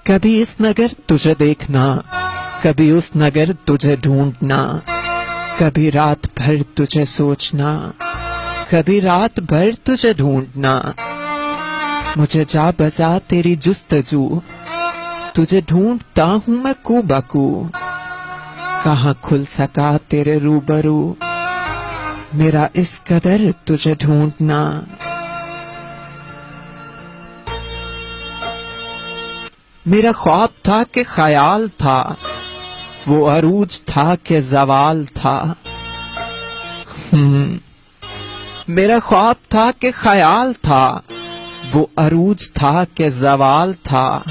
कभी इस नगर तुझे देखना, कभी उस नगर तुझे ढूंढना, कभी रात भर तुझे सोचना, कभी रात भर तुझे ढूंढना। मुझे जा बजा तेरी जुस्तजू, तुझे ढूंढता हूँ मैं कूबकू। कहाँ खुल सका तेरे रूबरू, मेरा इस कदर तुझे ढूंढना। मेरा ख्वाब था कि ख्याल था, वो अरूज था कि जवाल था। मेरा ख्वाब था कि ख्याल था, वो अरूज था कि जवाल था।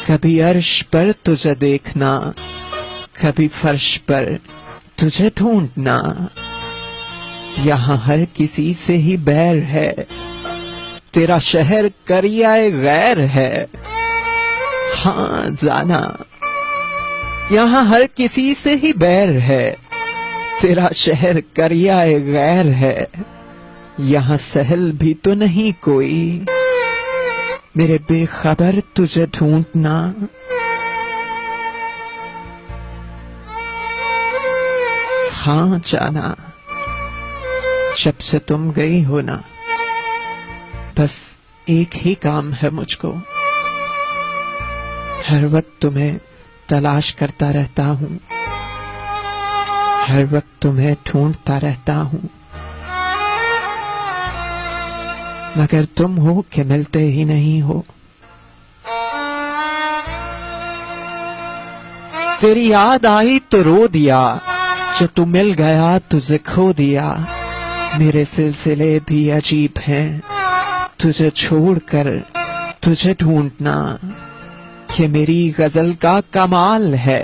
कभी अर्श पर तुझे देखना, कभी फर्श पर तुझे ढूंढना। यहाँ हर किसी से ही बैर है, तेरा शहर करियाए गैर है। हाँ जाना, यहाँ हर किसी से ही बैर है, तेरा शहर करियाए गैर है। यहाँ सहल भी तो नहीं कोई, मेरे बेखबर तुझे ढूंढना। हाँ जाना, जब से तुम गई हो ना, बस एक ही काम है मुझको। हर वक्त तुम्हें तलाश करता रहता हूँ, हर वक्त तुम्हें ढूंढता रहता हूँ, मगर तुम हो कि मिलते ही नहीं हो। तेरी याद आई तो रो दिया, जो तू मिल गया तुझे खो दिया। मेरे सिलसिले भी अजीब हैं, तुझे छोड़कर तुझे ढूंढना। ये मेरी गजल का कमाल है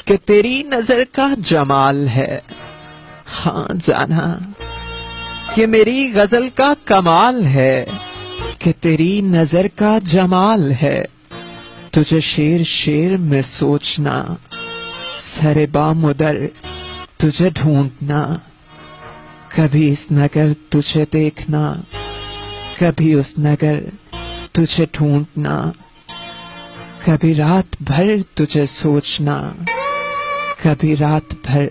कि तेरी नजर का जमाल है। हाँ जाना, ये मेरी गजल का कमाल है कि तेरी नजर का जमाल है। तुझे शेर शेर में सोचना, सरे बामुदर तुझे ढूंढना। कभी इस नगर तुझे देखना, कभी उस नगर तुझे ढूंढना। कभी रात भर तुझे सोचना, कभी रात भर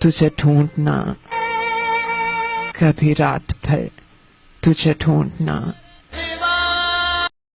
तुझे ढूंढना, कभी रात भर तुझे ढूंढना।